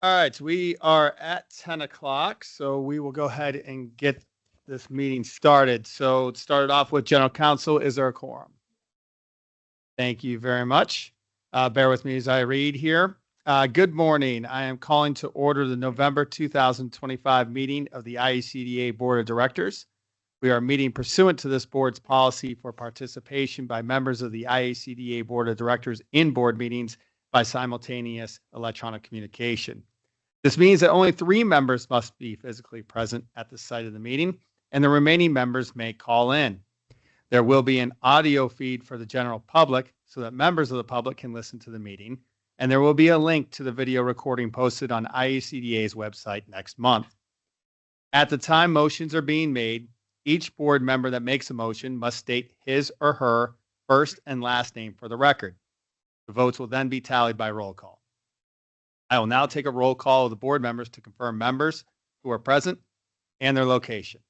All right, we are at 10 o'clock, so we will go ahead and get this meeting started. So it started off with General Counsel. Is there a quorum? Thank you very much. Bear with me as I read here. Good morning. I am calling to order the November 2025 meeting of the IHCDA Board of Directors. We are meeting pursuant to this board's policy for participation by members of the IHCDA Board of Directors in board meetings by simultaneous electronic communication. This means that only 3 members must be physically present at the site of the meeting, and the remaining members may call in. There will be an audio feed for the general public so that members of the public can listen to the meeting, and there will be a link to the video recording posted on IHCDA's website next month. At the time motions are being made, each board member that makes a motion must state his or her first and last name for the record. The votes will then be tallied by roll call. I will now take a roll call of the board members to confirm members who are present and their location.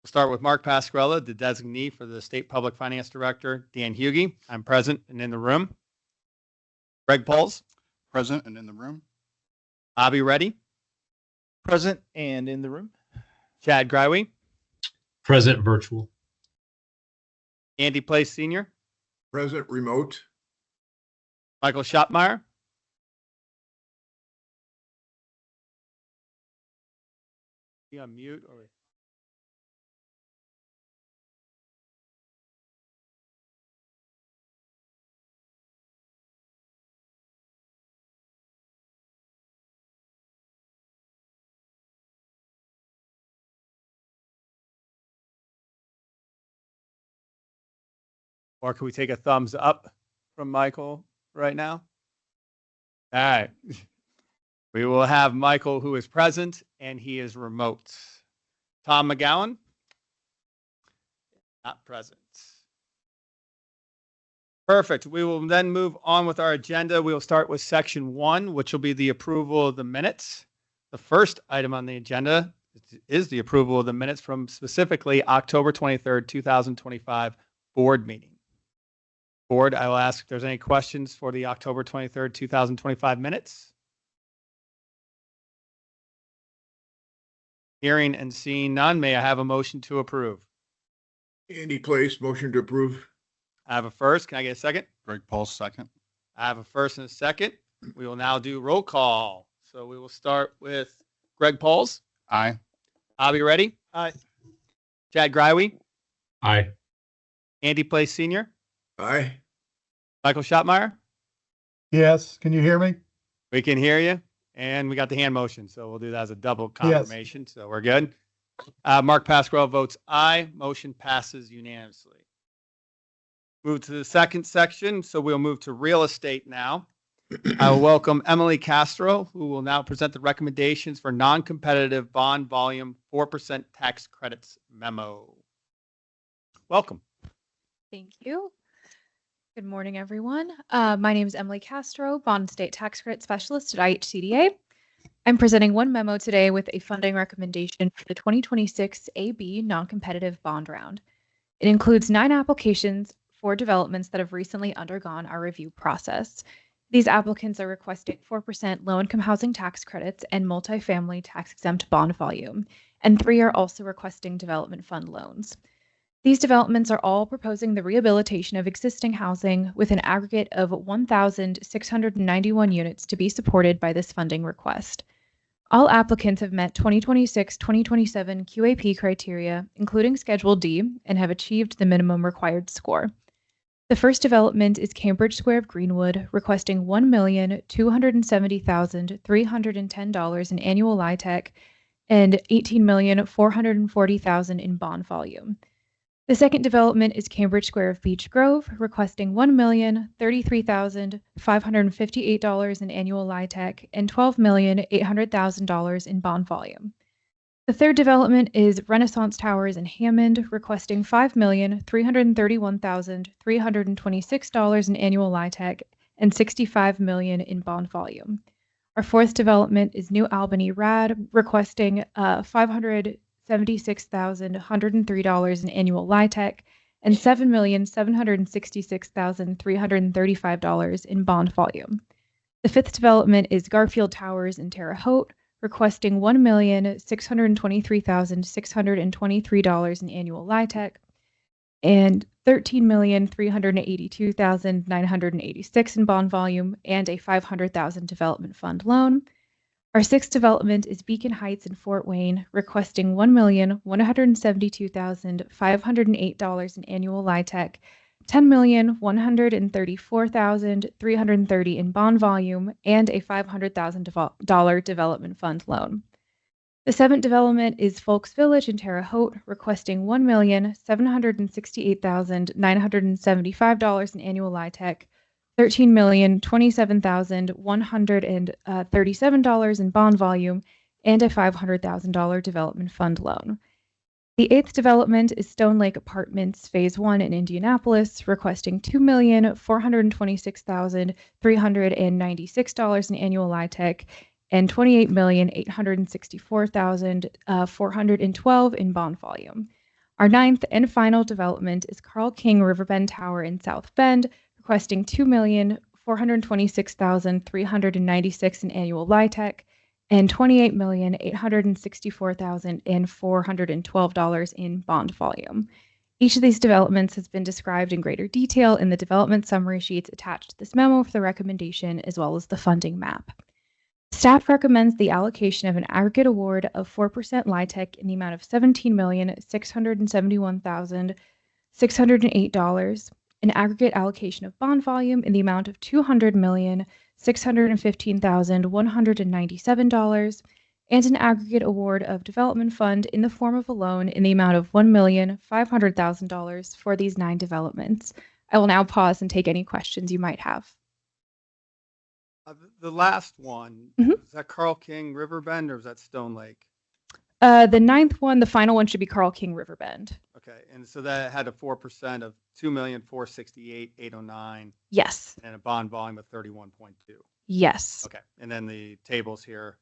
We'll start with Mark Pasquarella, the designee for the State Public Finance Director. Dan Hughey, I'm present and in the room. Greg Pauls. Present and in the room. Abby Reddy. Present and in the room. Chad Greiwe. Present virtual. Andy Place Sr. Present remote. Michael Schottmeyer. You on mute or? Or can we take a thumbs up from Michael right now? All right. We will have Michael, who is present, and he is remote. Tom McGowan? Not present. Perfect. We will then move on with our agenda. We will start with section 1, which will be the approval of the minutes. The first item on the agenda is the approval of the minutes from specifically October 23rd, 2025 board meeting. Board, I will ask if there's any questions for the October 23rd, 2025 minutes. Hearing and seeing none, may I have a motion to approve? Andy Place, motion to approve. I have a first. Can I get a second? Greg Pauls, second. I have a first and a second. We will now do roll call. So we will start with Greg Pauls. Aye. Abby Reddy. Aye. Chad Greiwe. Aye. Andy Place Sr. Aye. Michael Schottmeyer. Yes. Can you hear me? We can hear you. And we got the hand motion, so we'll do that as a double confirmation. Yes. So we're good. Mark Pasquarella votes aye. Motion passes unanimously. Move to the second section. So we'll move to real estate now. I will welcome Emily Castro, who will now present the recommendations for non-competitive bond volume 4% tax credits memo. Welcome. Thank you. Good morning, everyone. My name is Emily Castro, Bond State Tax Credit Specialist at IHCDA. I'm presenting one memo today with a funding recommendation for the 2026 AB non-competitive bond round. It includes 9 applications for developments that have recently undergone our review process. These applicants are requesting 4% low-income housing tax credits and multifamily tax-exempt bond volume, and 3 are also requesting development fund loans. These developments are all proposing the rehabilitation of existing housing with an aggregate of 1,691 units to be supported by this funding request. All applicants have met 2026-2027 QAP criteria, including Schedule D, and have achieved the minimum required score. The first development is Cambridge Square of Greenwood, requesting $1,270,310 in annual LIHTC and $18,440,000 in bond volume. The second development is Cambridge Square of Beech Grove, requesting $1,033,558 in annual LIHTC and $12,800,000 in bond volume. The third development is Renaissance Towers in Hammond, requesting $5,331,326 in annual LIHTC and $65 million in bond volume. Our fourth development is New Albany Rad, requesting $576,103 in annual LIHTC and $7,766,335 in bond volume. The The fifth development is Garfield Towers in Terre Haute, requesting $1,623,623 in annual LIHTC and $13,382,986 in bond volume and a $500,000 development fund loan. Our sixth development is Beacon Heights in Fort Wayne, requesting $1,172,508 in annual LIHTC, $10,134,330 in bond volume, and a $500,000 development fund loan. The seventh development is Folks Village in Terre Haute, requesting $1,768,975 in annual LIHTC, $13,027,137 in bond volume, and a $500,000 development fund loan. The eighth development is Stone Lake Apartments Phase 1 in Indianapolis, requesting $2,426,396 in annual LIHTC and $28,864,412 in bond volume. Our ninth and final development is Carl King Riverbend Tower in South Bend, requesting $2,426,396 in annual LIHTC and $28,864,412 in bond volume. Each of these developments has been described in greater detail in the development summary sheets attached to this memo for the recommendation, as well as the funding map. Staff recommends the allocation of an aggregate award of 4% LIHTC in the amount of $17,671,608, an aggregate allocation of bond volume in the amount of $200,615,197, and an aggregate award of development fund in the form of a loan in the amount of $1,500,000 for these 9 developments. I will now pause and take any questions you might have. The last one, Mhm. is that Carl King Riverbend or is that Stone Lake? The ninth one, the final one, should be Carl King Riverbend. Okay, and so that had a 4% of $2,468,809 Yes. and a bond volume of 31.2. Yes. Okay, and then the tables here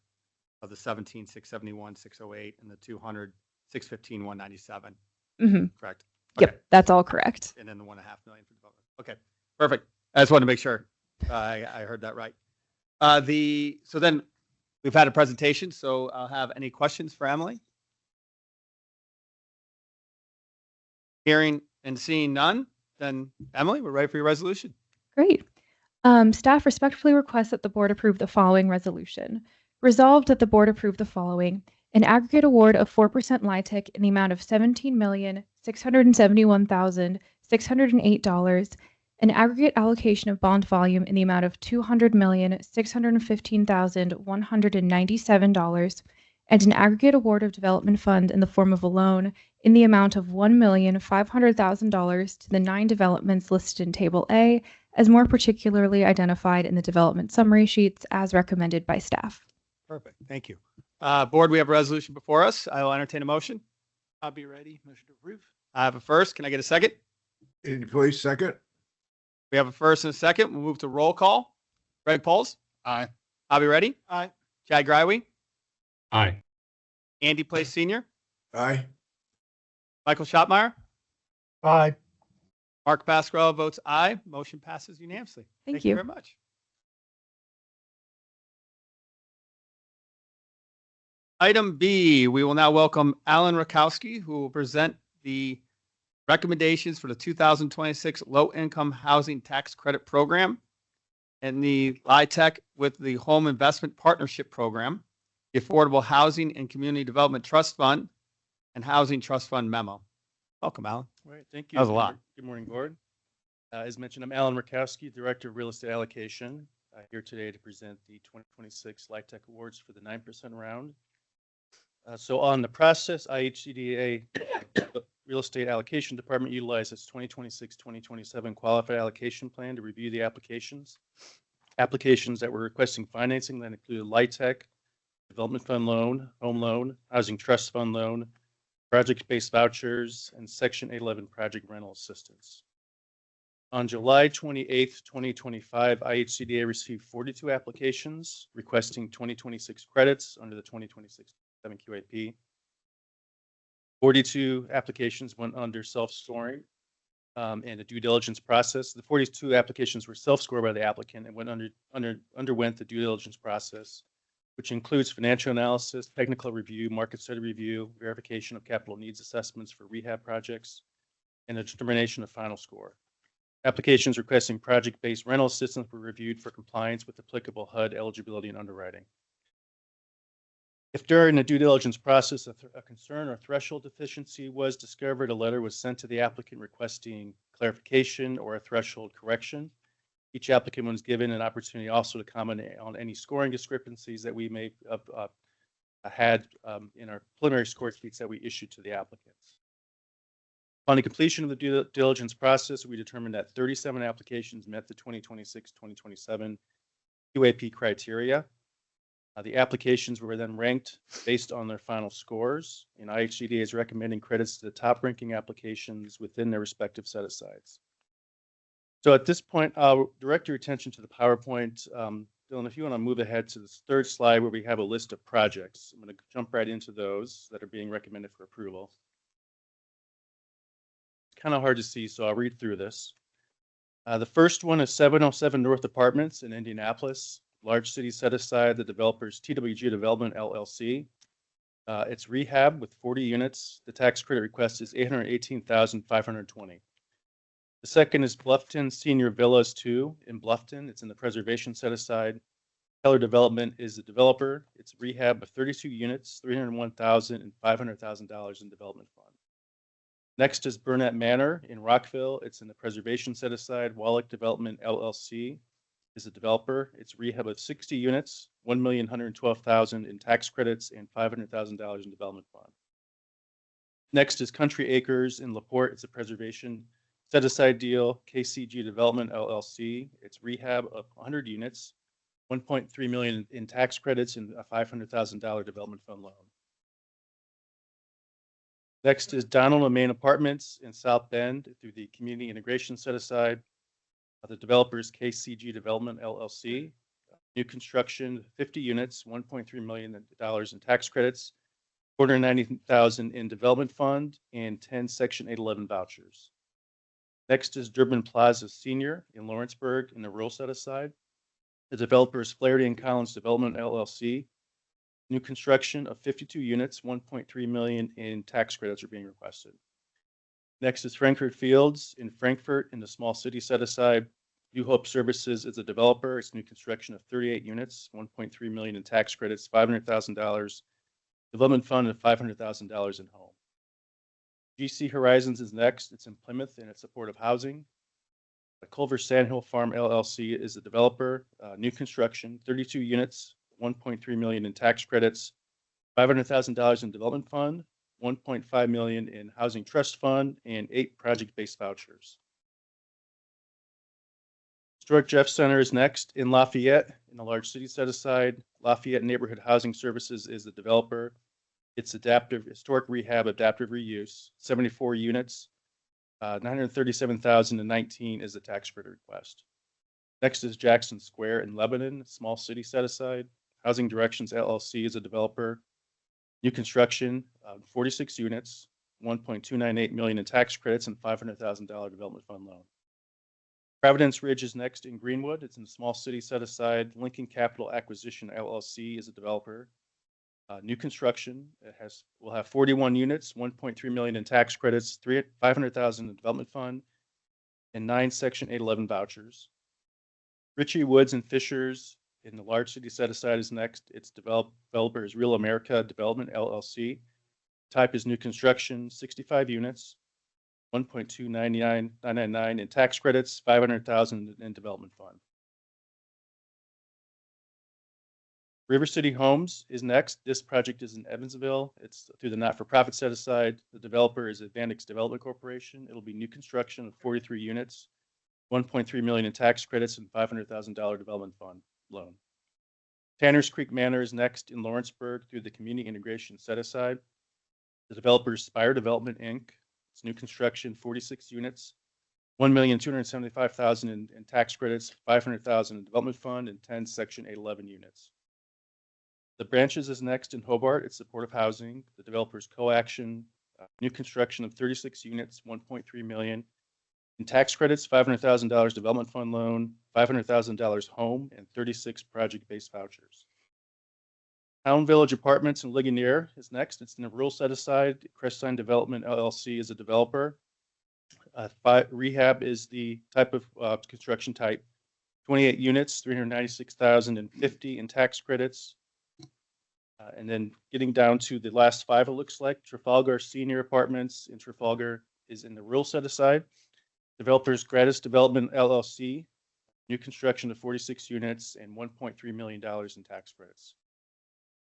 of the 17,671,608 and the 200,615,197. Mm-hmm. Correct. Yep, that's all correct. And then the $1.5 million for development. Okay, perfect. I just wanted to make sure I heard that right. So then we've had a presentation, so I'll have any questions for Emily. Hearing and seeing none, then Emily, we're ready for your resolution. Great. Staff respectfully requests that the board approve the following resolution. Resolved that the board approve the following: an aggregate award of 4% LIHTC in the amount of $17,671,608, an aggregate allocation of bond volume in the amount of $200,615,197, and an aggregate award of development fund in the form of a loan in the amount of $1,500,000 to the 9 developments listed in Table A, as more particularly identified in the development summary sheets as recommended by staff. Perfect. Thank you. Board, we have a resolution before us. I will entertain a motion. I'll be ready. Motion to approve. I have a first. Can I get a second? Andy Place, second. We have a first and a second. We'll move to roll call. Greg Poles, Aye. Bobby Reddy, Aye. Chad Greiwe, Aye. Andy Place Senior, Aye. Michael Schottmeyer, Aye. Mark Pasquarello votes aye. Motion passes unanimously. Thank you you. very much. Item B, we will now welcome Alan Rakowski, who will present the recommendations for the 2026 Low-Income Housing Tax Credit Program and the LIHTC with the Home Investment Partnership Program, the Affordable Housing and Community Development Trust Fund, and Housing Trust Fund Memo. Welcome, Alan. All right, thank you. That was a lot. Good morning, board. As mentioned, I'm Alan Rakowski, Director of Real Estate Allocation, here today to present the 2026 LIHTC Awards for the 9% round. So on the process, IHCDA Real Estate Allocation Department utilized its 2026-2027 Qualified Allocation Plan to review the applications that were requesting financing that included LIHTC, Development Fund Loan, Home Loan, Housing Trust Fund Loan, Project-Based Vouchers, and Section 811 Project Rental Assistance. On July 28th, 2025, IHCDA received 42 applications requesting 2026 credits under the 2026 QAP. 42 applications went under self-scoring, and the due diligence process. The 42 applications were self-scored by the applicant and underwent the due diligence process, which includes financial analysis, technical review, market study review, verification of capital needs assessments for rehab projects, and a determination of final score. Applications requesting project-based rental assistance were reviewed for compliance with applicable HUD eligibility and underwriting. If during the due diligence process a concern or threshold deficiency was discovered, a letter was sent to the applicant requesting clarification or a threshold correction. Each applicant was given an opportunity also to comment on any scoring discrepancies that we may have had in our preliminary score sheets that we issued to the applicants. Upon the completion of the due diligence process, we determined that 37 applications met the 2026-2027 QAP criteria. The applications were then ranked based on their final scores, and IHCDA is recommending credits to the top ranking applications within their respective set-asides. So at this point, I'll direct your attention to the PowerPoint. Dylan, if you want to move ahead to this third slide where we have a list of projects. I'm going to jump right into those that are being recommended for approval. It's kind of hard to see, so I'll read through this. The first one is 707 North Apartments in Indianapolis. Large city set aside, the developer's TWG Development LLC. It's rehab with 40 units. The tax credit request is $818,520. The second is Bluffton Senior Villas 2 in Bluffton. It's in the preservation set aside. Keller Development is the developer. It's rehab of 32 units, $301,000 and $500,000 in development fund. Next is Burnett Manor in Rockville. It's in the preservation set aside. Wallach Development LLC is the developer. It's rehab of 60 units, $1,112,000 in tax credits and $500,000 in development fund. Next is Country Acres in LaPorte. It's a preservation set aside deal. KCG Development LLC. It's rehab of 100 units, $1.3 million in tax credits and a $500,000 development fund loan. Next is Donald and Main Apartments in South Bend through the Community Integration Set Aside. The developers KCG Development LLC. New construction, 50 units, $1.3 million in tax credits, $490,000 in development fund, and 10 Section 811 vouchers. Next is Durbin Plaza Senior in Lawrenceburg in the rural set aside. The developers Flaherty and Collins Development LLC. New construction of 52 units, $1.3 million in tax credits are being requested. Next is Frankfurt Fields in Frankfurt in the small city set aside. New Hope Services is a developer. It's new construction of 38 units, $1.3 million in tax credits, $500,000 development fund, and $500,000 in home. GC Horizons is next. It's in Plymouth and it's supportive housing. Culver Sandhill Farm LLC is the developer. New construction, 32 units, $1.3 million in tax credits, $500,000 in development fund, $1.5 million in housing trust fund, and 8 project-based vouchers. Historic Jeff Center is next in Lafayette in the large city set aside. Lafayette Neighborhood Housing Services is the developer. It's historic rehab, adaptive reuse, 74 units, $937,019 is the tax credit request. Next is Jackson Square in Lebanon, small city set aside. Housing Directions LLC is a developer. New construction, 46 units, $1.298 million in tax credits and $500,000 development fund loan. Providence Ridge is next in Greenwood. It's in the small city set aside. Lincoln Capital Acquisition LLC is a developer. New construction will have 41 units, $1.3 million in tax credits, $500,000 in development fund, and 9 Section 811 vouchers. Ritchie Woods and Fishers in the large city set aside is next. Its developer is Real America Development LLC. Type is new construction, 65 units, $1.2999 in tax credits, $500,000 in development fund. River City Homes is next. This project is in Evansville. It's through the not-for-profit set aside. The developer is Advantix Development Corporation. It'll be new construction of 43 units, $1.3 million in tax credits and $500,000 development fund loan. Tanners Creek Manor is next in Lawrenceburg through the Community Integration Set Aside. The developer is Spire Development, Inc. It's new construction, 46 units, $1,275,000 in tax credits, $500,000 in development fund, and 10 Section 811 units. The Branches is next in Hobart. It's supportive housing. The developer is Coaction. New construction of 36 units, $1.3 million. In tax credits, $500,000 development fund loan, $500,000 home, and 36 project-based vouchers. Town Village Apartments in Ligonier is next. It's in a rural set aside. Crestline Development LLC is a developer. Rehab is the type of construction type. 28 units, 396,050 in tax credits. And then getting down to the last five, it looks like Trafalgar Senior Apartments in Trafalgar is in the rural set aside. Developers Gratis Development LLC, new construction of 46 units and $1.3 million in tax credits.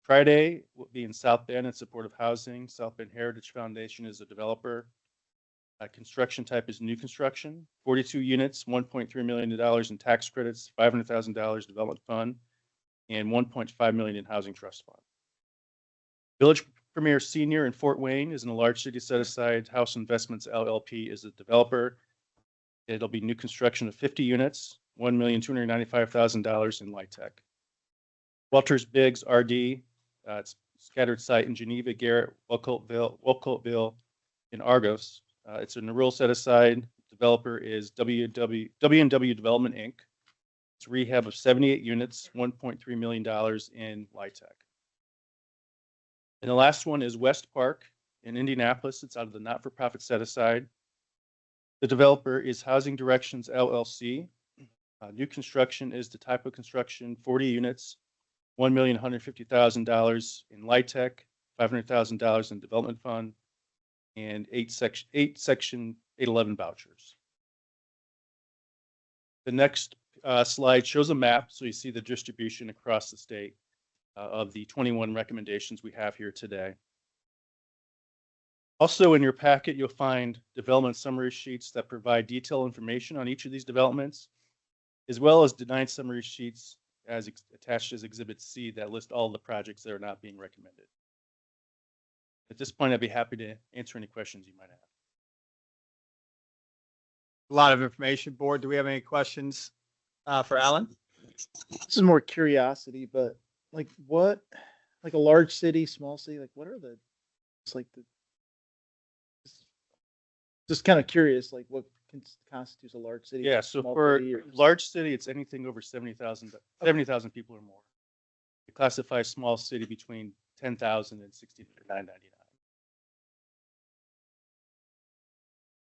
Friday will be in South Bend in support of housing. South Bend Heritage Foundation is a developer. Construction type is new construction, 42 units, $1.3 million in tax credits, $500,000 development fund, and $1.5 million in housing trust fund. Village Premier Senior in Fort Wayne is in a large city set aside. House Investments LLP is a developer. It'll be new construction of 50 units, $1,295,000 in light tech. Walters Biggs RD, it's scattered site in Geneva, Garrett, Wolcotteville, in Argos. It's in the rural set aside. Developer is W&W Development Inc. It's a rehab of 78 units, $1.3 million in light tech. And the last one is West Park in Indianapolis. It's out of the not-for-profit set aside. The developer is Housing Directions LLC. New construction is the type of construction, 40 units, $1,150,000 in light tech, $500,000 in development fund, and eight section 811 vouchers. The next slide shows a map, so you see the distribution across the state of the 21 recommendations we have here today. Also in your packet, you'll find development summary sheets that provide detailed information on each of these developments, as well as denied summary sheets as attached as Exhibit C that list all the projects that are not being recommended. At this point, I'd be happy to answer any questions you might have. A lot of information. Board, do we have any questions for Alan? This is more curiosity, but like what, like a large city, small city, like what are the, it's like the, just kind of curious, like what constitutes a large city? Yeah, so small for city, or- large city, it's anything over 70,000 people or more. We classify small city between 10,000 and 69.99.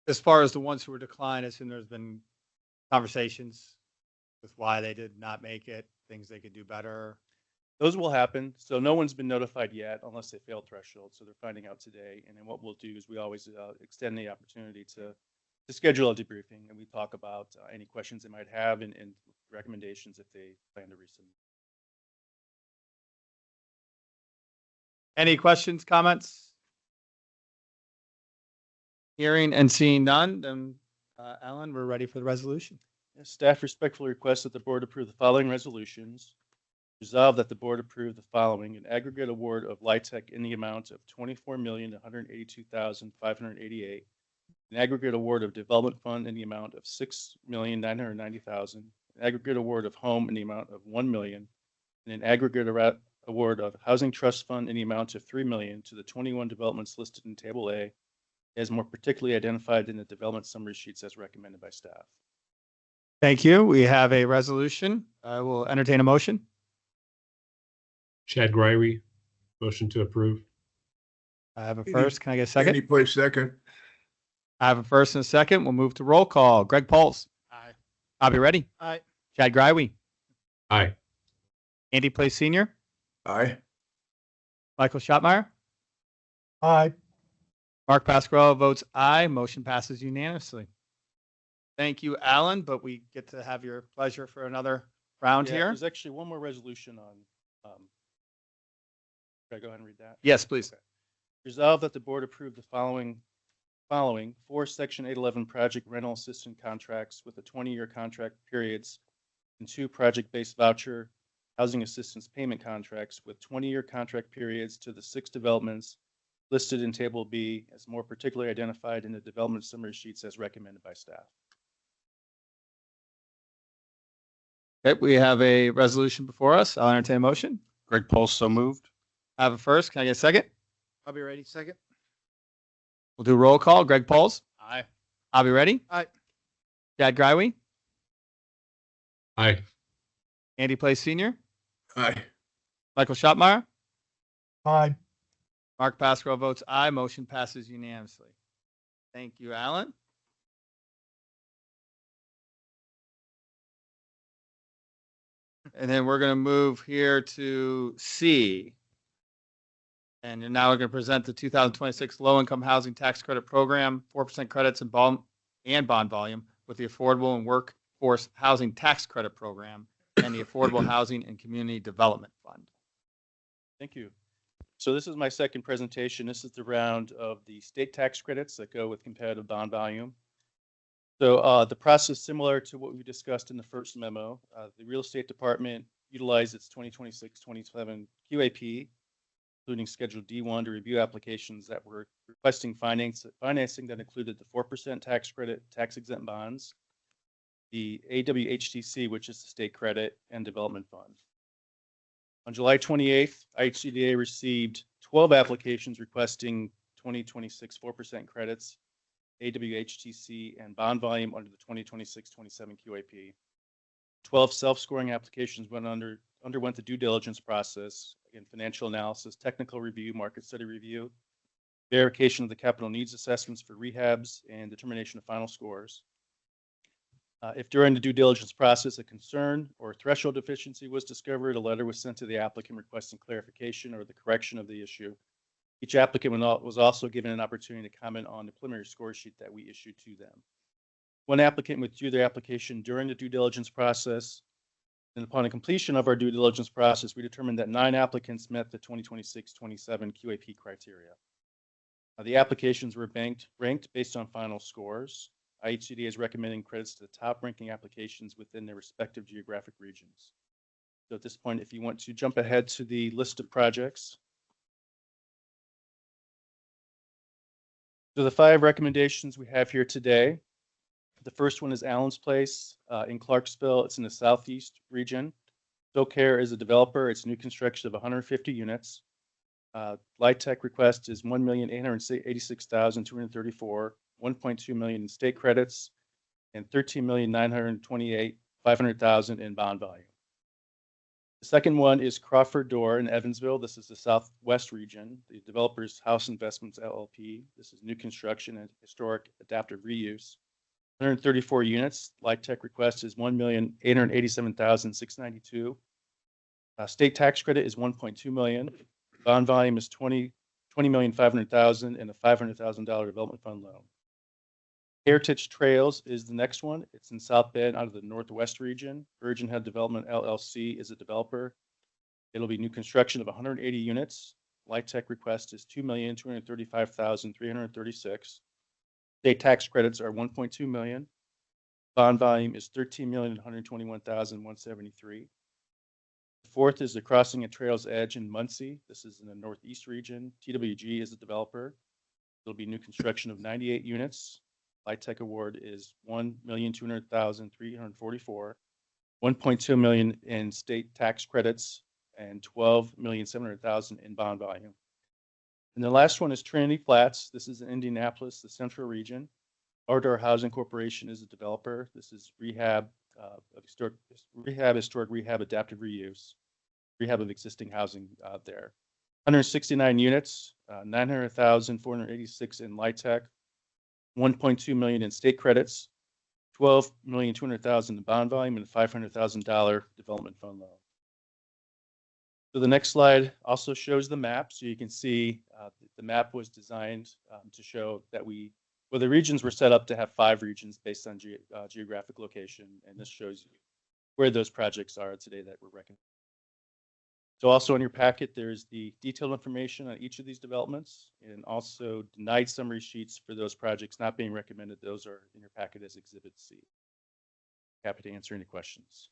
As far as the ones who were declined, I assume there's been conversations with why they did not make it, things they could do better. Those will happen. So no one's been notified yet unless they fail threshold. So they're finding out today. And then what we'll do is we always extend the opportunity to schedule a debriefing, and we talk about any questions they might have and recommendations if they plan to resubmit. Any questions, comments? Hearing and seeing none, then Alan, we're ready for the resolution. Yes, staff respectfully requests that the board approve the following resolutions. Resolve that the board approve the following: an aggregate award of LIHTC in the amount of $24,182,588, an aggregate award of development fund in the amount of $6,990,000, an aggregate award of home in the amount of $1 million, and an aggregate award of housing trust fund in the amount of $3 million to the 21 developments listed in Table A, as more particularly identified in the development summary sheets as recommended by staff. Thank you. We have a resolution. I will entertain a motion. Chad Grywe, motion to approve. I have a first. Can I get a second? Andy Place second. I have a first and a second. We'll move to roll call. Greg Pauls. Aye. I'll be ready. Aye. Chad Grywe. Aye. Andy Place Senior. Aye. Michael Schottmeyer. Aye. Mark Pasquarello votes aye. Motion passes unanimously. Thank you, Alan, but we get to have your pleasure for another round Yeah, here. There's actually one more resolution on. Should I go ahead and read that? Yes, please. Okay. Resolve that the board approve the following 4 Section 811 project rental assistant contracts with a 20-year contract periods and 2 project-based voucher housing assistance payment contracts with 20-year contract periods to the 6 developments listed in Table B as more particularly identified in the development summary sheets as recommended by staff. Okay, we have a resolution before us. I'll entertain a motion. Greg Pulse, so moved. I have a first. Can I get a second? I'll be ready. Second. We'll do roll call. Greg Pauls. Aye. I'll be ready. Aye. Chad Greiwe, Aye. Andy Place Senior, Aye. Michael Schottmeyer, Aye. Mark Pasquarello votes aye. Motion passes unanimously. Thank you, Alan. And then we're going to move here to C. And now we're going to present the 2026 Low-Income Housing Tax Credit Program, 4% credits and bond volume with the Affordable and Workforce Housing Tax Credit Program and the Affordable Housing and Community Development Fund. Thank you. So this is my second presentation. This is the round of the state tax credits that go with competitive bond volume. So the process is similar to what we discussed in the first memo. The real estate department utilized its 2026-27 QAP, including Schedule D1, to review applications that were requesting financing that included the 4% tax credit, tax exempt bonds, the AWHTC, which is the state credit and development fund. On July 28th, IHCDA received 12 applications requesting 2026 4% credits, AWHTC, and bond volume under the 2026-27 QAP. 12 self-scoring applications underwent the due diligence process, again, financial analysis, technical review, market study review, verification of the capital needs assessments for rehabs, and determination of final scores. If during the due diligence process a concern or threshold deficiency was discovered, a letter was sent to the applicant requesting clarification or the correction of the issue. Each applicant was also given an opportunity to comment on the preliminary score sheet that we issued to them. One applicant withdrew their application during the due diligence process, and upon the completion of our due diligence process, we determined that 9 applicants met the 2026-27 QAP criteria. The applications were ranked based on final scores. IHCDA is recommending credits to the top ranking applications within their respective geographic regions. So at this point, if you want to jump ahead to the list of projects. So the 5 recommendations we have here today. The first one is Allen's Place in Clarksville. It's in the southeast region. SoCare is a developer. It's new construction of 150 units. LIHTC request is $1,886,234, $1.2 million in state credits, and $13,928,500 in bond volume. The second one is Crawford Door in Evansville. This is the southwest region. The developer's House Investments LLP. This is new construction and historic adaptive reuse. 134 units. LIHTC request is $1,887,692. State tax credit is $1.2 million. Bond volume is $20,500,000 and a $500,000 development fund loan. Heritage Trails is the next one. It's in South Bend out of the Northwest region. Virgin Head Development LLC is a developer. It'll be new construction of 180 units. LIHTC request is $2,235,336. State tax credits are $1.2 million. Bond volume is $13,121,173. The fourth is the Crossing at Trails Edge in Muncie. This is in the Northeast region. TWG is a developer. It'll be new construction of 98 units. LIHTC award is $1,200,344, $1.2 million in state tax credits, and $12,700,000 in bond volume. And the last one is Trinity Flats. This is in Indianapolis, the central region. Ardor Housing Corporation is a developer. This is rehab, historic rehab, adaptive reuse, rehab of existing housing out there. 169 units, 900,486 in LIHTC, 1.2 million in state credits, 12,200,000 in bond volume, and a $500,000 development fund loan. So the next slide also shows the map. So you can see the map was designed to show that the regions were set up to have 5 regions based on geographic location. And this shows you where those projects are today that we're recommending. So also in your packet, there's the detailed information on each of these developments and also denied summary sheets for those projects not being recommended. Those are in your packet as Exhibit C. Happy to answer any questions.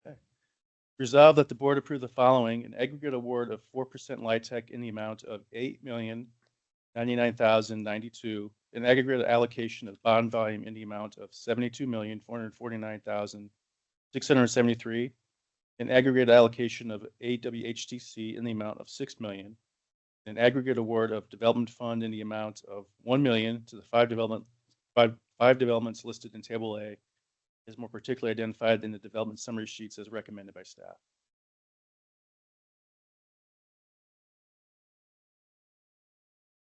Okay. Resolved that the board approve the following: an aggregate award of 4% LIHTC in the amount of $8,099,092, an aggregate allocation of bond volume in the amount of $72,449,673, an aggregate allocation of AWHTC in the amount of $6 million, an aggregate award of development fund in the amount of $1 million to the five developments listed in Table A, is more particularly identified in the development summary sheets as recommended by staff.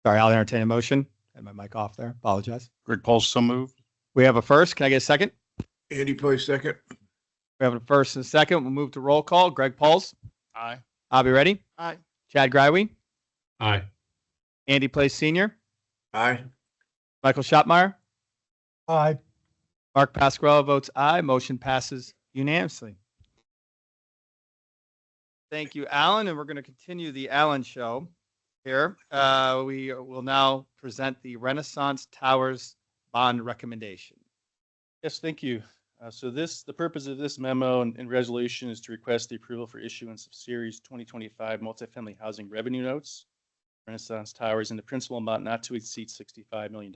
Sorry, I'll entertain a motion. Had my mic off there. Apologize. Greg Pauls, so moved. We have a first. Can I get a second? Andy Place second. We have a first and a second. We'll move to roll call. Greg Pauls, Aye. Abby Reddy, Aye. Chad Greiwe, Aye. Andy Place Senior, Aye. Michael Schottmeyer, Aye. Mark Pasquarello votes aye. Motion passes unanimously. Thank you, Alan. And we're going to continue the Allen show here. We will now present the Renaissance Towers bond recommendation. Yes, thank you. The purpose of this memo and resolution is to request the approval for issuance of Series 2025 multifamily housing revenue notes, Renaissance Towers, in the principal amount not to exceed $65 million.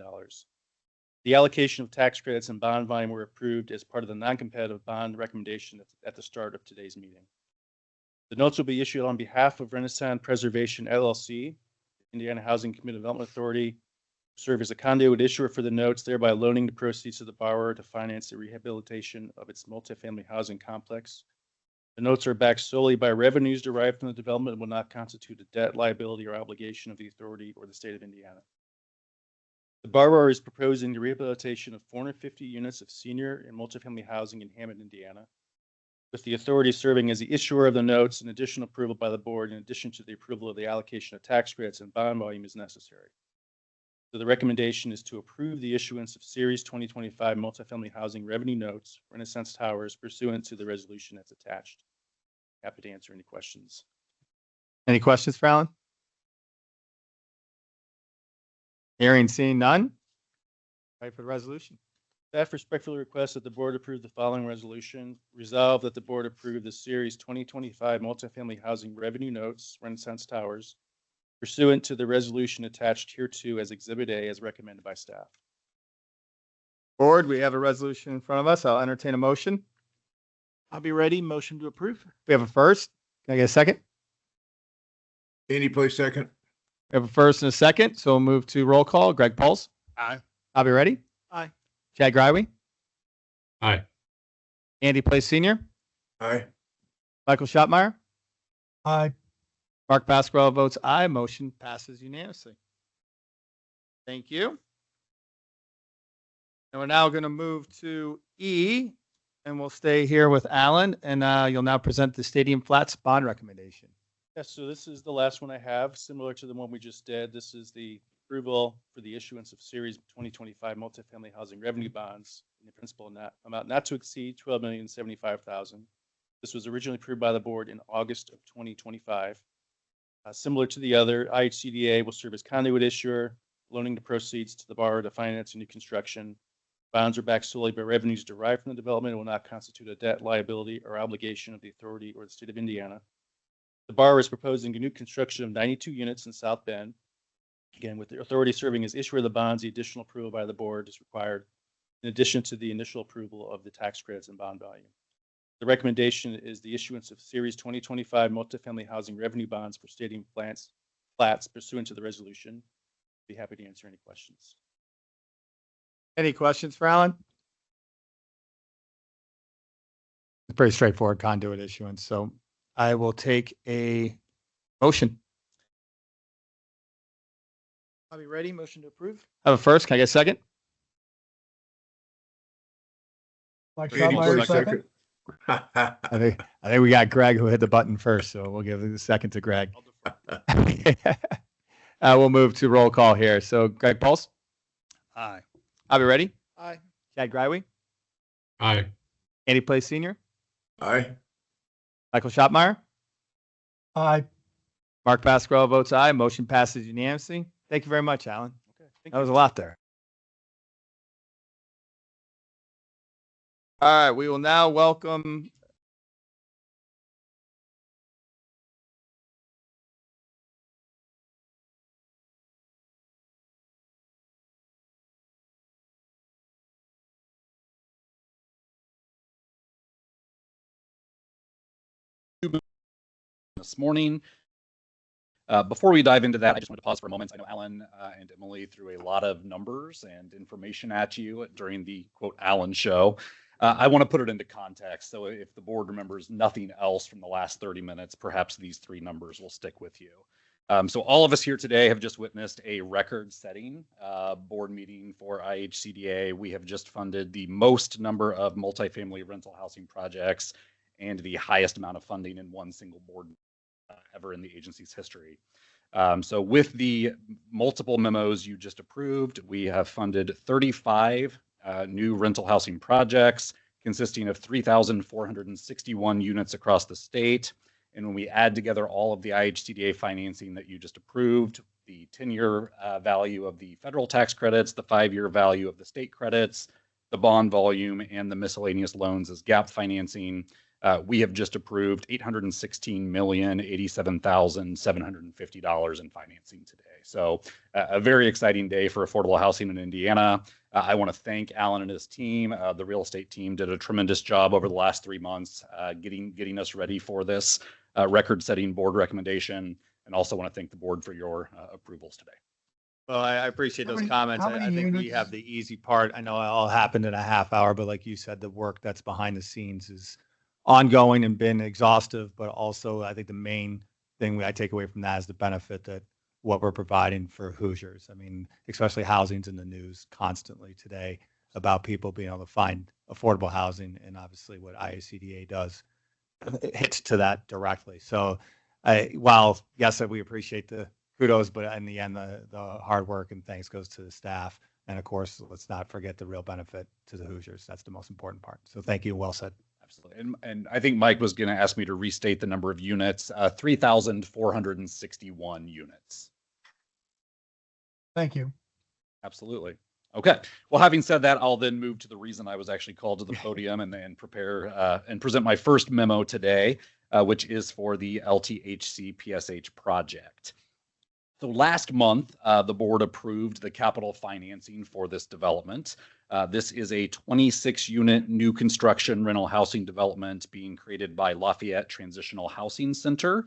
The allocation of tax credits and bond volume were approved as part of the non-competitive bond recommendation at the start of today's meeting. The notes will be issued on behalf of Renaissance Preservation LLC, Indiana Housing Community Development Authority, serve as a conduit issuer for the notes, thereby loaning the proceeds to the borrower to finance the rehabilitation of its multifamily housing complex. The notes are backed solely by revenues derived from the development and will not constitute a debt, liability, or obligation of the authority or the state of Indiana. The borrower is proposing the rehabilitation of 450 units of senior and multifamily housing in Hammond, Indiana, with the authority serving as the issuer of the notes and additional approval by the board in addition to the approval of the allocation of tax credits and bond volume is necessary. So the recommendation is to approve the issuance of Series 2025 multifamily housing revenue notes, Renaissance Towers, pursuant to the resolution that's attached. Happy to answer any questions. Any questions for Alan? Hearing, seeing none. Ready for the resolution? Staff respectfully requests that the board approve the following resolution. Resolve that the board approve the Series 2025 multifamily housing revenue notes, Renaissance Towers, pursuant to the resolution attached hereto as Exhibit A as recommended by staff. Board, we have a resolution in front of us. I'll entertain a motion. I'll be ready. Motion to approve. We have a first. Can I get a second? Andy Place second. We have a first and a second. So we'll move to roll call. Greg Pauls, Aye. Abby Reddy, Aye. Chad Greiwe, Aye. Andy Place Senior, Aye. Michael Schottmeyer, Aye. Mark Pasquarello votes aye. Motion passes unanimously. Thank you. And we're now going to move to E, and we'll stay here with Alan, and you'll now present the Stadium Flats bond recommendation. Yes, so this is the last one I have, similar to the one we just did. This is the approval for the issuance of Series 2025 multifamily housing revenue bonds in the principal amount not to exceed $12,075,000. This was originally approved by the board in August of 2025. Similar to the other, IHCDA will serve as conduit issuer, loaning the proceeds to the borrower to finance new construction. Bonds are backed solely by revenues derived from the development and will not constitute a debt, liability, or obligation of the authority or the state of Indiana. The borrower is proposing a new construction of 92 units in South Bend. Again, with the authority serving as issuer of the bonds, the additional approval by the board is required in addition to the initial approval of the tax credits and bond volume. The recommendation is the issuance of Series 2025 multifamily housing revenue bonds for Stadium Flats pursuant to the resolution. Be happy to answer any questions. Any questions for Alan? It's pretty straightforward conduit issuance. So I will take a motion. I'll be ready. Motion to approve. I have a first. Can I get a second? Mike Andy Schottmeyer, Place second. second. I think we got Greg who hit the button first, so we'll give the second to Greg. We'll move to roll call here. So Greg Pauls, Aye. Abby Reddy, Aye. Chad Greiwe, Aye. Andy Place Senior, Aye. Michael Schottmeyer, Aye. Mark Pasquarello votes aye. Motion passes unanimously. Thank you very much, Alan. Okay, thank That you. was a lot there. All right, we will now welcome this morning. Before we dive into that, I just want to pause for a moment. I know Alan and Emily threw a lot of numbers and information at you during the quote Alan show. I want to put it into context. So if the board remembers nothing else from the last 30 minutes, perhaps these three numbers will stick with you. So all of us here today have just witnessed a record-setting board meeting for IHCDA. We have just funded the most number of multifamily rental housing projects and the highest amount of funding in one single board ever in the agency's history. So with the multiple memos you just approved, we have funded 35 new rental housing projects consisting of 3,461 units across the state. And when we add together all of the IHCDA financing that you just approved, the 10-year value of the federal tax credits, the 5-year value of the state credits, the bond volume, and the miscellaneous loans as gap financing, we have just approved $816,087,750 in financing today. So a very exciting day for affordable housing in Indiana. I want to thank Alan and his team. The real estate team did a tremendous job over the last 3 months getting us ready for this record-setting board recommendation, and also want to thank the board for your approvals today. Well, I appreciate those many- comments. how I many think we units? have the easy part. I know it all happened in a half hour, but like you said, the work that's behind the scenes is ongoing and been exhaustive, but also I think the main thing I take away from that is the benefit that what we're providing for Hoosiers. I mean, especially housing's in the news constantly today about people being able to find affordable housing, and obviously what IHCDA does hits to that directly. So while yes, we appreciate the kudos, but in the end, the hard work and thanks goes to the staff. And of course, let's not forget the real benefit to the Hoosiers. That's the most important part. So thank you. Well said. Absolutely. And I think Mike was going to ask me to restate the number of units, 3,461 units. Thank you. Absolutely. Okay. Well, having said that, I'll then move to the reason I was actually called to the podium and then prepare and present my first memo today, which is for the LTHC PSH project. So last month, the board approved the capital financing for this development. This is a 26-unit new construction rental housing development being created by Lafayette Transitional Housing Center,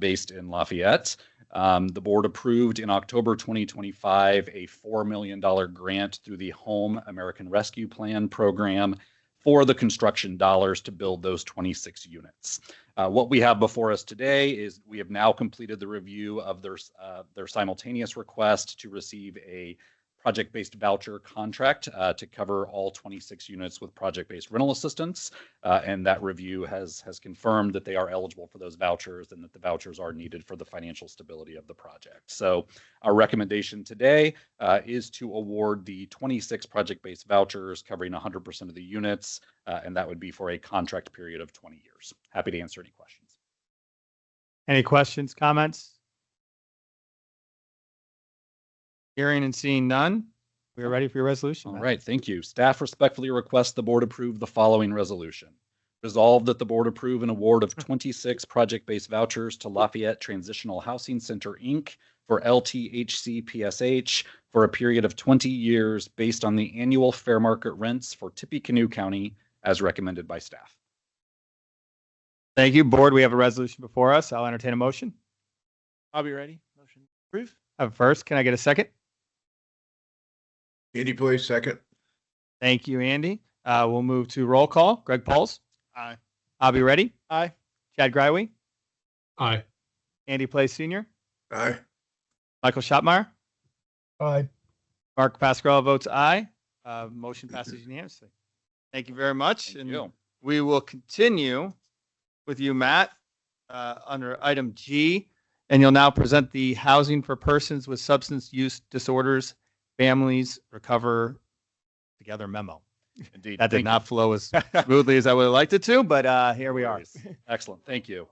based in Lafayette. The board approved in October 2025 a $4 million grant through the Home American Rescue Plan program for the construction dollars to build those 26 units. What we have before us today is we have now completed the review of their simultaneous request to receive a project-based voucher contract to cover all 26 units with project-based rental assistance. And that review has confirmed that they are eligible for those vouchers and that the vouchers are needed for the financial stability of the project. So our recommendation today is to award the 26 project-based vouchers covering 100% of the units, and that would be for a contract period of 20 years. Happy to answer any questions. Any questions, comments? Hearing and seeing none, we are ready for your resolution. All Matt. right, thank you. Staff respectfully requests the board approve the following resolution. Resolved that the board approve an award of 26 project-based vouchers to Lafayette Transitional Housing Center, Inc. for LTHC PSH for a period of 20 years based on the annual fair market rents for Tippecanoe County as recommended by staff. Thank you, board. We have a resolution before us. I'll entertain a motion. I'll be ready. Motion approved. First, can I get a second? Andy, please, second. Thank you, Andy. We'll move to roll call. Greg Pauls. Aye. I'll be ready. Aye. Chad Greiwe. Aye. Andy Place Sr. Aye. Michael Schottmeyer. Aye. Mark Pascarella votes aye. Motion passes unanimously. Thank you very much. Thank you. We will continue with you, Matt, under item G. And you'll now present the Housing for Persons with Substance Use Disorders Families Recover Together memo. Indeed. That did Thank not flow as smoothly as I would have liked it to, but here we are. Excellent. Thank you.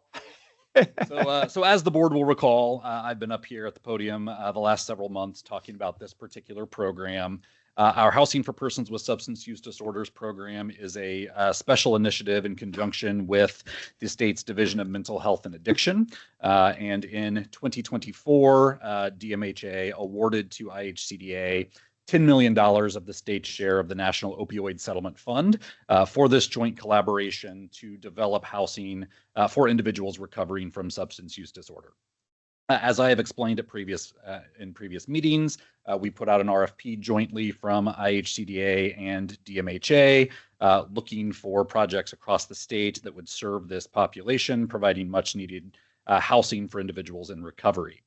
So as the board will recall, I've been up here at the podium the last several months talking about this particular program. Our Housing for Persons with Substance Use Disorders program is a special initiative in conjunction with the state's Division of Mental Health and Addiction. And in 2024, DMHA awarded to IHCDA $10 million of the state's share of the National Opioid Settlement Fund for this joint collaboration to develop housing for individuals recovering from substance use disorder. As I have explained in previous meetings, we put out an RFP jointly from IHCDA and DMHA, looking for projects across the state that would serve this population, providing much needed housing for individuals in recovery.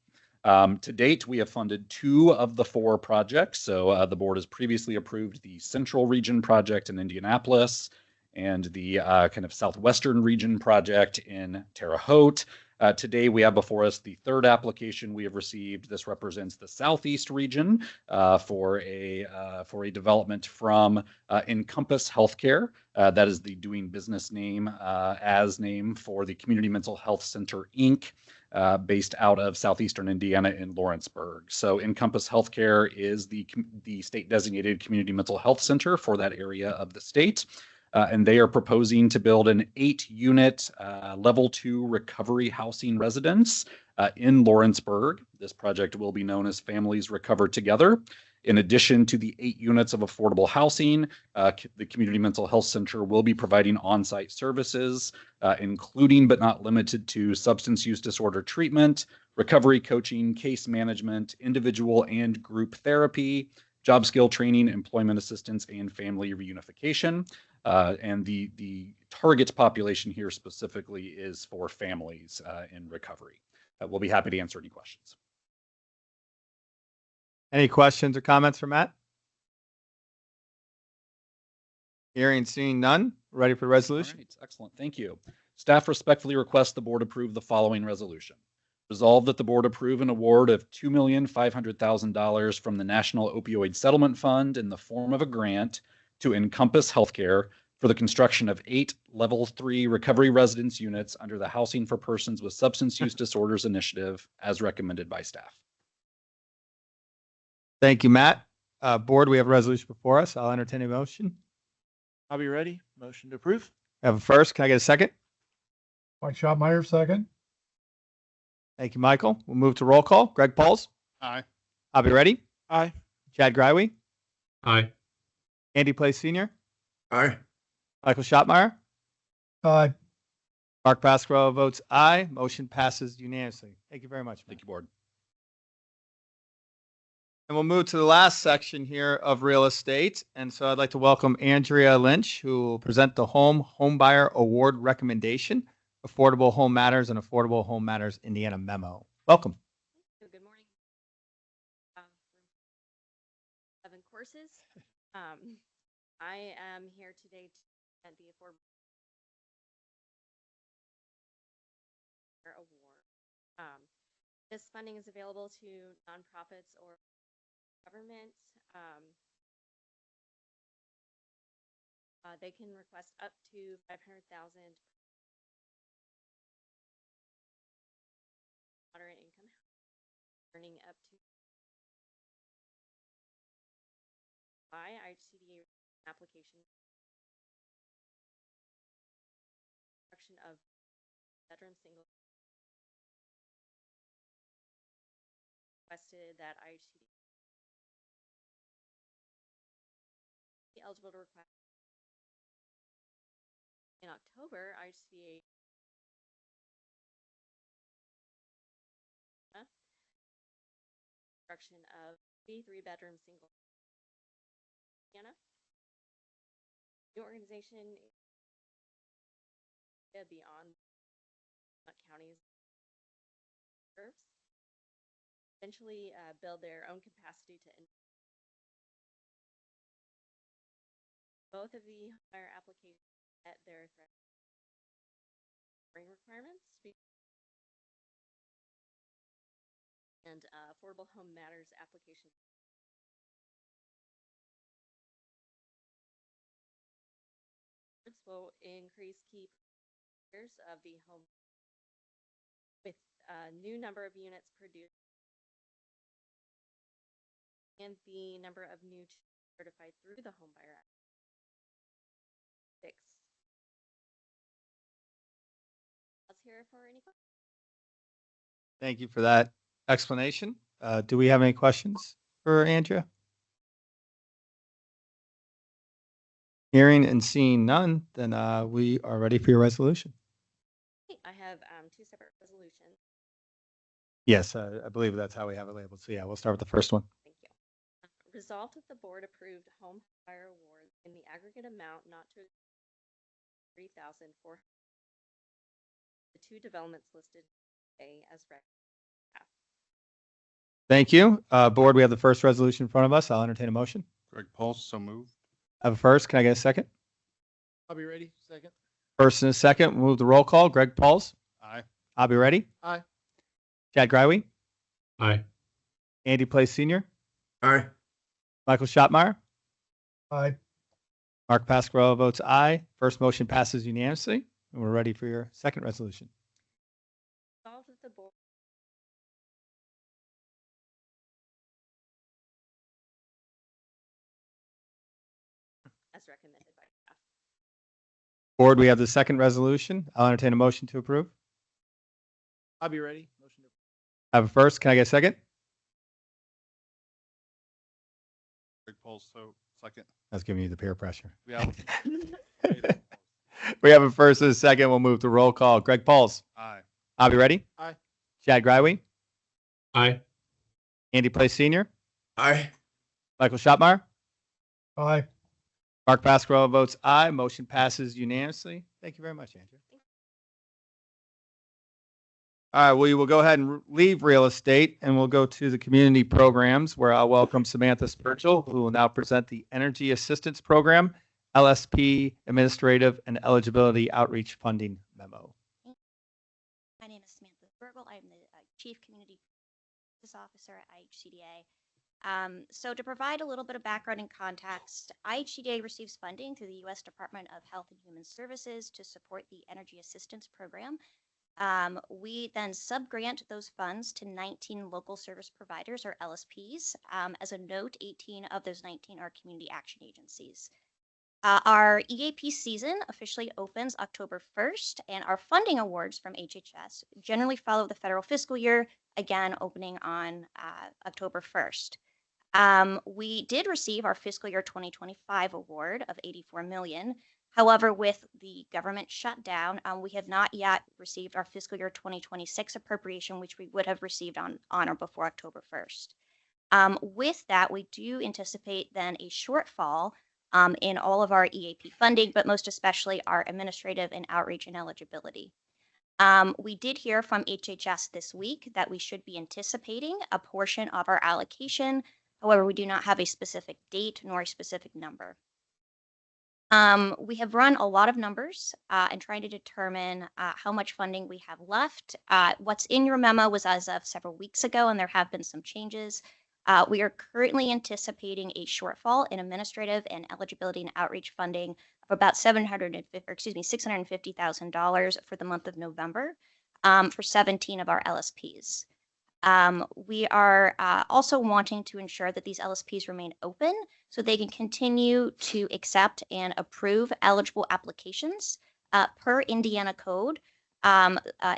To date, we have funded 2 of the 4 projects. So the board has previously approved the Central Region project in Indianapolis and the kind of Southwestern Region project in Terre Haute. Today, we have before us the 3rd application we have received. This represents the Southeast region for a development from Encompass Healthcare. That is the doing business name for the Community Mental Health Center, Inc., based out of southeastern Indiana in Lawrenceburg. So Encompass Healthcare is the state designated community mental health center for that area of the state. And they are proposing to build an 8-unit level 2 recovery housing residence in Lawrenceburg. This project will be known as Families Recover Together. In addition to the 8 units of affordable housing, the Community Mental Health Center will be providing on-site services, including but not limited to substance use disorder treatment, recovery coaching, case management, individual and group therapy, job skill training, employment assistance, and family reunification. And the target population here specifically is for families in recovery. We'll be happy to answer any questions. Any questions or comments for Matt? Hearing, seeing none. Ready for the resolution? All right, excellent. Thank you. Staff respectfully requests the board approve the following resolution. Resolved that the board approve an award of $2,500,000 from the National Opioid Settlement Fund in the form of a grant to Encompass Healthcare for the construction of 8 level 3 recovery residence units under the Housing for Persons with Substance Use Disorders initiative as recommended by staff. Thank you, Matt. Board, we have a resolution before us. I'll entertain a motion. I'll be ready. Motion to approve. I have a first. Can I get a second? Mike Schotmeyer, second. Thank you, Michael. We'll move to roll call. Greg Pauls. Aye. I'll be ready. Aye. Chad Greiwe. Aye. Andy Place Sr. Aye. Michael Schotmeyer. Aye. Mark Pasquarello votes aye. Motion passes unanimously. Thank you very much. Thank you, board. And we'll move to the last section here of real estate. And so I'd like to welcome Andrea Lynch, who will present the Home Buyer Award Recommendation, Affordable Home Matters and Affordable Home Matters Indiana Memo. Welcome. Good morning. 7 courses. I am here today to present the Affordable Award. This funding is available to nonprofits or government. They can request up to $500,000 moderate income, earning up to IHCDA application of bedroom single requested that IHCDA be eligible to request. In October, IHCDA construction of 3-bedroom single Indiana. New organization beyond counties serves. Eventually build their own capacity to both of the higher applications at their requirements and Affordable Home Matters application will increase key features of the home with a new number of units produced and the number of new certified through the Home Buyer Act. 6. Let's hear for any questions. Thank you for that explanation. Do we have any questions for Andrea? Hearing and seeing none, then we are ready for your resolution. I have two separate resolutions. Yes, I believe that's how we have it labeled. So yeah, we'll start with the first one. Thank you. Resolved that the board approved home fire awards in the aggregate amount not to exceed $3,400. The two developments listed A as recommended. Thank you. Board, we have the first resolution in front of us. I'll entertain a motion. Greg Pulse, so moved. I have a first. Can I get a second? I'll be ready. Second. First and a second. We'll move the roll call. Greg Pauls. Aye. I'll be ready. Aye. Chad Greiwe. Aye. Andy Place Sr. Aye. Michael Schottmeyer. Aye. Mark Pasquarello votes aye. First motion passes unanimously. And we're ready for your second resolution. Resolved that the board as recommended by staff. Board, we have the second resolution. I'll entertain a motion to approve. I'll be ready. Motion to. I have a first. Can I get a second? Greg Pulse, so second. That's giving you the peer pressure. Yeah. We have a first and a second. We'll move to roll call. Greg Pauls. Aye. I'll be ready. Aye. Chad Greiwe. Aye. Andy Place Sr. Aye. Michael Schottmeyer. Aye. Mark Pasquarello votes aye. Motion passes unanimously. Thank you very much, Andrew. All right, we will go ahead and leave real estate and we'll go to the community programs where I'll welcome Samantha Spurchel, who will now present the Energy Assistance Program, LSP Administrative and Eligibility Outreach Funding Memo. My name is Samantha Burgle. I'm the Chief Community Services Officer at IHCDA. So to provide a little bit of background and context, IHCDA receives funding through the U.S. Department of Health and Human Services to support the Energy Assistance Program. We then subgrant those funds to 19 local service providers, or LSPs. As a note, 18 of those 19 are community action agencies. Our EAP season officially opens October 1st, and our funding awards from HHS generally follow the federal fiscal year, again opening on October 1st. We did receive our fiscal year 2025 award of $84 million. However, with the government shutdown, we have not yet received our fiscal year 2026 appropriation, which we would have received on or before October 1st. With that, we do anticipate then a shortfall in all of our EAP funding, but most especially our administrative and outreach and eligibility. We did hear from HHS this week that we should be anticipating a portion of our allocation. However, we do not have a specific date nor a specific number. We have run a lot of numbers and trying to determine how much funding we have left. What's in your memo was as of several weeks ago, and there have been some changes. We are currently anticipating a shortfall in administrative and eligibility and outreach funding of about $650,000 for the month of November for 17 of our LSPs. We are also wanting to ensure that these LSPs remain open so they can continue to accept and approve eligible applications per Indiana code.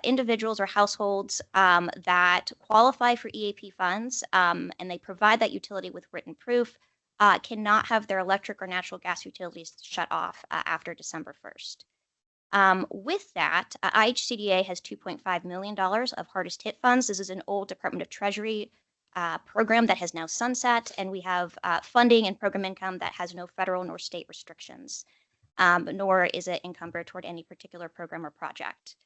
Individuals or households that qualify for EAP funds and they provide that utility with written proof cannot have their electric or natural gas utilities shut off after December 1st. With that, IHCDA has $2.5 million of hardest hit funds. This is an old Department of Treasury program that has now sunset, and we have funding and program income that has no federal nor state restrictions, nor is it encumbered toward any particular program or project.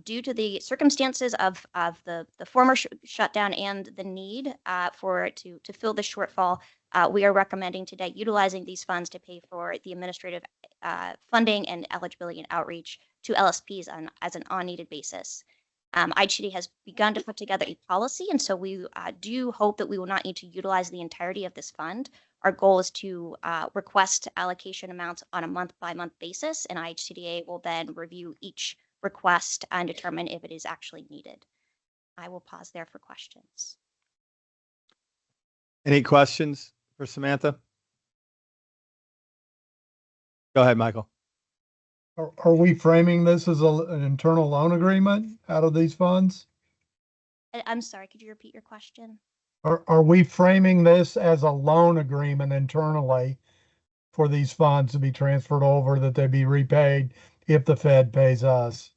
Due to the circumstances of the former shutdown and the need to fill the shortfall, we are recommending today utilizing these funds to pay for the administrative funding and eligibility and outreach to LSPs as an on-needed basis. IHCDA has begun to put together a policy, and so we do hope that we will not need to utilize the entirety of this fund. Our goal is to request allocation amounts on a month-by-month basis, and IHCDA will then review each request and determine if it is actually needed. I will pause there for questions. Any questions for Samantha? Go ahead, Michael. Are we framing this as an internal loan agreement out of these funds? I'm sorry, could you repeat your question? Are we framing this as a loan agreement internally for these funds to be transferred over, that they be repaid if the Fed pays us?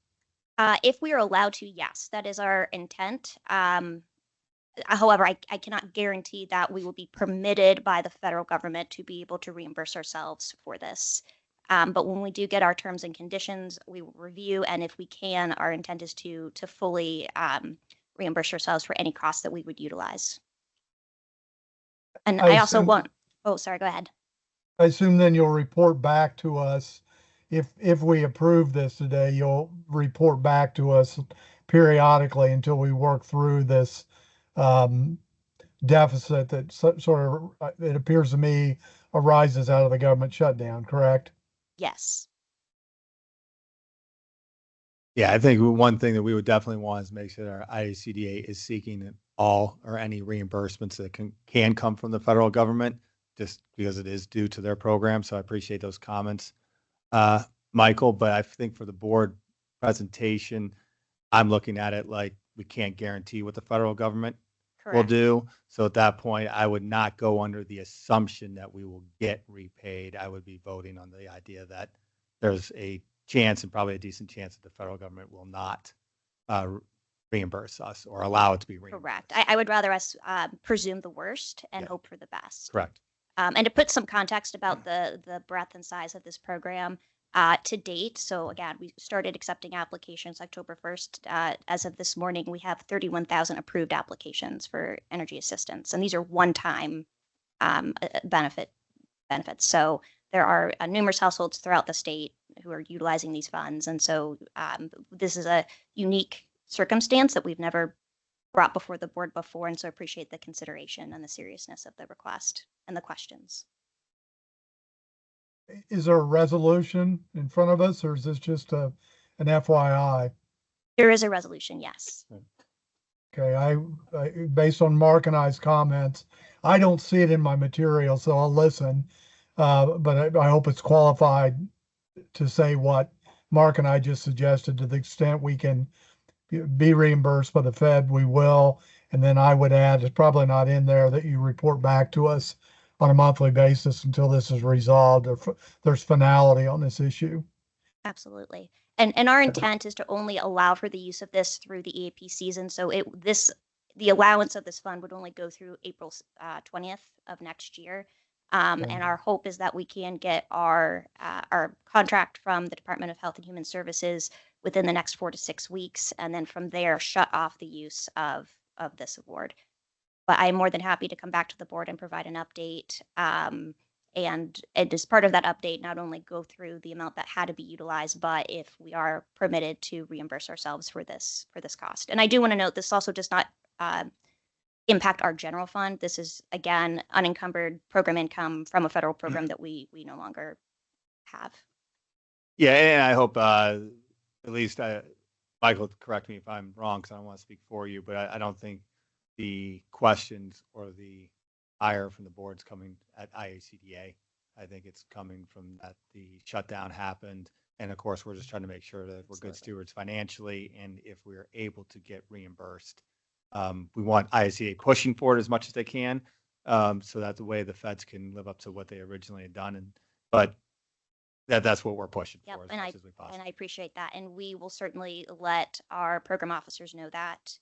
If we are allowed to, yes, that is our intent. However, I cannot guarantee that we will be permitted by the federal government to be able to reimburse ourselves for this. But when we do get our terms and conditions, we will review, and if we can, our intent is to fully reimburse ourselves for any costs that we would utilize. And I also want, oh, sorry, go ahead. I assume then you'll report back to us, if we approve this today, you'll report back to us periodically until we work through this deficit that sort of, it appears to me, arises out of the government shutdown, correct? Yes. Yeah, I think one thing that we would definitely want is make sure that our IHCDA is seeking all or any reimbursements that can come from the federal government, just because it is due to their program. So I appreciate those comments, Michael. But I think for the board presentation, I'm looking at it like we can't guarantee what the federal government will do. So at that point, I would not go under the assumption that we will get repaid. I would be voting on the idea that there's a chance, and probably a decent chance, that the federal government will not reimburse us or allow it to be reimbursed. Correct. I would rather us presume the worst and hope for the best. Correct. And to put some context about the breadth and size of this program, to date, so again, we started accepting applications October 1st. As of this morning, we have 31,000 approved applications for energy assistance, and these are one-time benefits. So there are numerous households throughout the state who are utilizing these funds, and so this is a unique circumstance that we've never brought before the board before, and so appreciate the consideration and the seriousness of the request and the questions. Is there a resolution in front of us, or is this just an FYI? There is a resolution, yes. Okay, I based on Mark and I's comments, I don't see it in my material, so I'll listen. But I hope it's qualified to say what Mark and I just suggested. To the extent we can be reimbursed by the Fed, we will. And then I would add, it's probably not in there, that you report back to us on a monthly basis until this is resolved, or there's finality on this issue. Absolutely. And our intent is to only allow for the use of this through the EAP season. So the allowance of this fund would only go through April 20th of next year. And our hope is that we can get our contract from the Department of Health and Human Services within the next 4 to 6 weeks, and then from there shut off the use of this award. But I'm more than happy to come back to the board and provide an update. And as part of that update, not only go through the amount that had to be utilized, but if we are permitted to reimburse ourselves for this cost. And I do want to note, this also does not impact our general fund. This is, again, unencumbered program income from a federal program that we no longer have. Yeah, and I hope at least Michael, correct me if I'm wrong, because I don't want to speak for you, but I don't think the questions or the ire from the board's coming at IHCDA. I think it's coming from that the shutdown happened. And of course, we're just trying to make sure that we're good stewards financially. And if we're able to get reimbursed, we want IHCDA pushing for it as much as they can, so that the way the feds can live up to what they originally had done. But that's what we're pushing for as much as we possibly. And I appreciate that. And we will certainly let our program officers know that.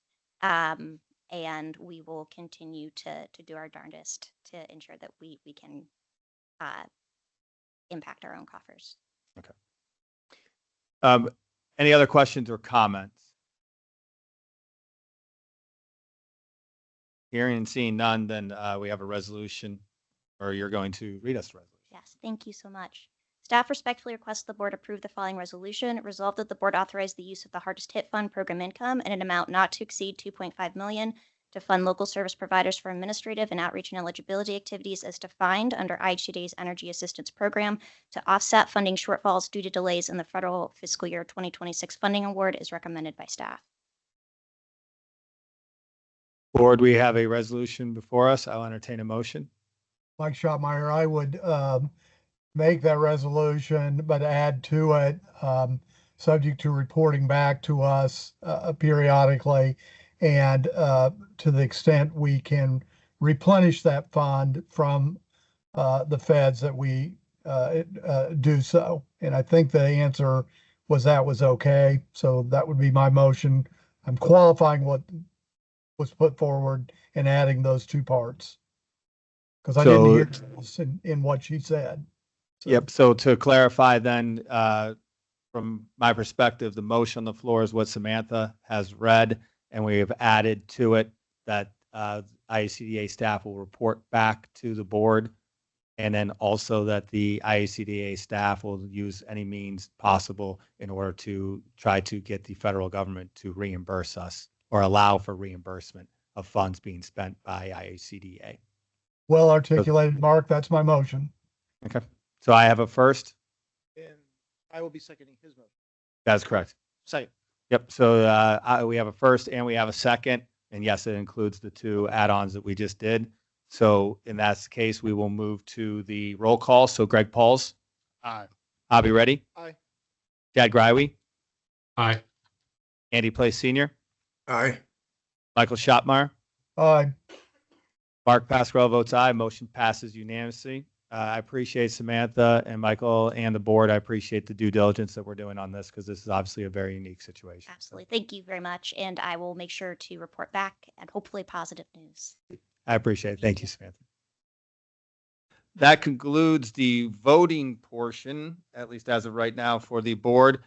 And we will continue to do our darndest to ensure that we can impact our own coffers. Okay. Any other questions or comments? Hearing and seeing none, then we have a resolution, or you're going to read us the resolution. Yes, thank you so much. Staff respectfully requests the board approve the following resolution. Resolved that the board authorize the use of the Hardest Hit Fund program income in an amount not to exceed $2.5 million to fund local service providers for administrative and outreach and eligibility activities as defined under IHCDA's Energy Assistance Program to offset funding shortfalls due to delays in the federal fiscal year 2026 funding award is recommended by staff. Board, we have a resolution before us. I'll entertain a motion. Mike Schottmeyer, I would make that resolution, but add to it, subject to reporting back to us periodically, and to the extent we can replenish that fund from the feds, that we do so. And I think the answer was that was okay. So that would be my motion. I'm qualifying what was put forward and adding those two parts. Because I didn't So- hear this in what she said. So- Yep. So to clarify then, from my perspective, the motion on the floor is what Samantha has read, and we have added to it that IHCDA staff will report back to the board, and then also that the IHCDA staff will use any means possible in order to try to get the federal government to reimburse us or allow for reimbursement of funds being spent by IHCDA. Well articulated, Mark. That's my motion. Okay. So I have a first. And I will be seconding his motion. That's correct. Second. Yep. So we have a first and we have a second. And yes, it includes the two add-ons that we just did. So in that case, we will move to the roll call. So Greg Pauls, Aye. Hobby Ready, Aye. Chad Greiwe, Aye. Andy Place Sr., Aye. Michael Schottmeyer, Aye. Mark Pasquarello votes aye. Motion passes unanimously. I appreciate Samantha and Michael and the board. I appreciate the due diligence that we're doing on this because this is obviously a very unique situation. Absolutely. Thank you very much. And I will make sure to report back and hopefully positive news. I appreciate it. Thank you, Samantha. That concludes the voting portion, at least as of right now, for the board.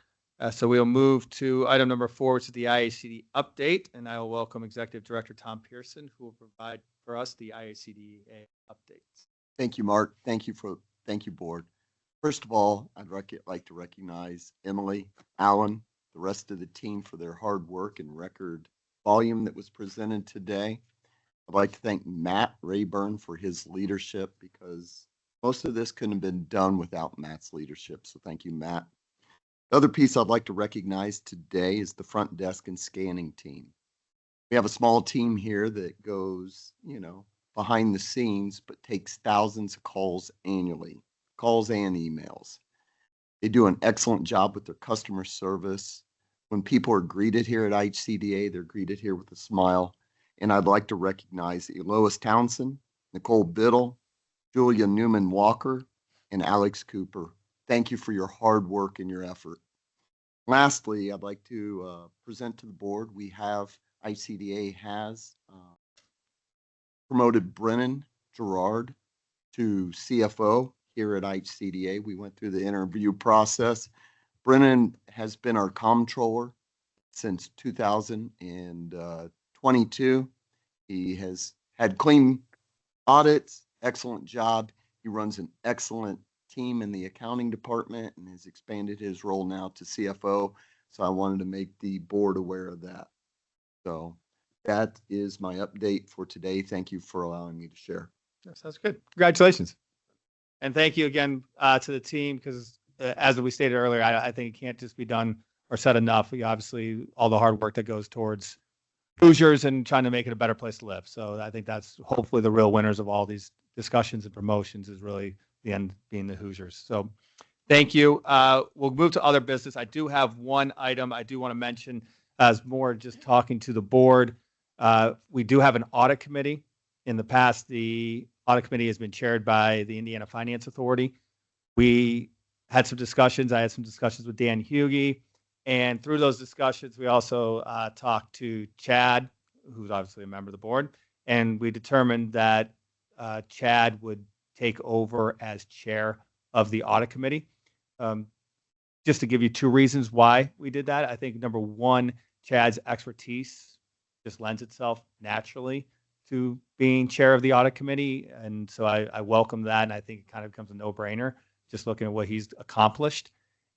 So we'll move to item number 4, which is the IHCD update, and I will welcome Executive Director Tom Pearson, who will provide for us the IHCDA updates. Thank you, Mark. Thank you, board. First of all, I'd like to recognize Emily, Alan, the rest of the team for their hard work and record volume that was presented today. I'd like to thank Matt Rayburn for his leadership because most of this couldn't have been done without Matt's leadership. So thank you, Matt. The other piece I'd like to recognize today is the front desk and scanning team. We have a small team here that goes, behind the scenes, but takes thousands of calls annually, calls and emails. They do an excellent job with their customer service. When people are greeted here at IHCDA, they're greeted here with a smile. And I'd like to recognize Elois Townsend, Nicole Biddle, Julia Newman Walker, and Alex Cooper. Thank you for your hard work and your effort. Lastly, I'd like to present to the board, IHCDA has promoted Brennan Gerard to CFO here at IHCDA. We went through the interview process. Brennan has been our comptroller since 2022. He has had clean audits, excellent job. He runs an excellent team in the accounting department and has expanded his role now to CFO. So I wanted to make the board aware of that. So that is my update for today. Thank you for allowing me to share. That sounds good. Congratulations. And thank you again to the team because as we stated earlier, I think it can't just be done or said enough. Obviously, all the hard work that goes towards Hoosiers and trying to make it a better place to live. So I think that's hopefully the real winners of all these discussions and promotions is really the end being the Hoosiers. So thank you. We'll move to other business. I do have one item I do want to mention as more just talking to the board. We do have an audit committee. In the past, the audit committee has been chaired by the Indiana Finance Authority. We had some discussions. I had some discussions with Dan Hughey. And through those discussions, we also talked to Chad, who's obviously a member of the board. And we determined that Chad would take over as chair of the audit committee. Just to give you two reasons why we did that. I think number one, Chad's expertise just lends itself naturally to being chair of the audit committee. And so I welcome that. And I think it kind of becomes a no-brainer just looking at what he's accomplished.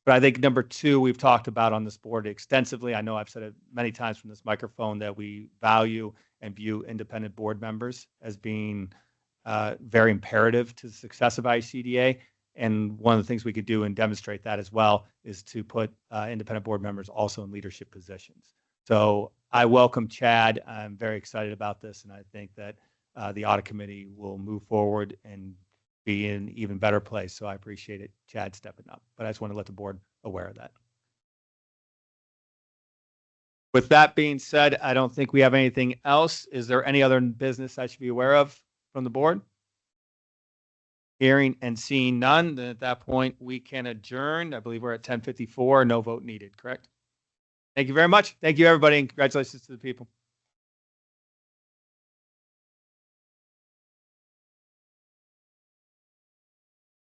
But I think number two, we've talked about on this board extensively. I know I've said it many times from this microphone that we value and view independent board members as being very imperative to the success of IHCDA. And one of the things we could do and demonstrate that as well is to put independent board members also in leadership positions. So I welcome Chad. I'm very excited about this. And I think that the audit committee will move forward and be in an even better place. So I appreciate it, Chad stepping up. But I just want to let the board aware of that. With that being said, I don't think we have anything else. Is there any other business I should be aware of from the board? Hearing and seeing none, then at that point, we can adjourn. I believe we're at 10:54, no vote needed, correct? Thank you very much. Thank you, everybody, and congratulations to the people.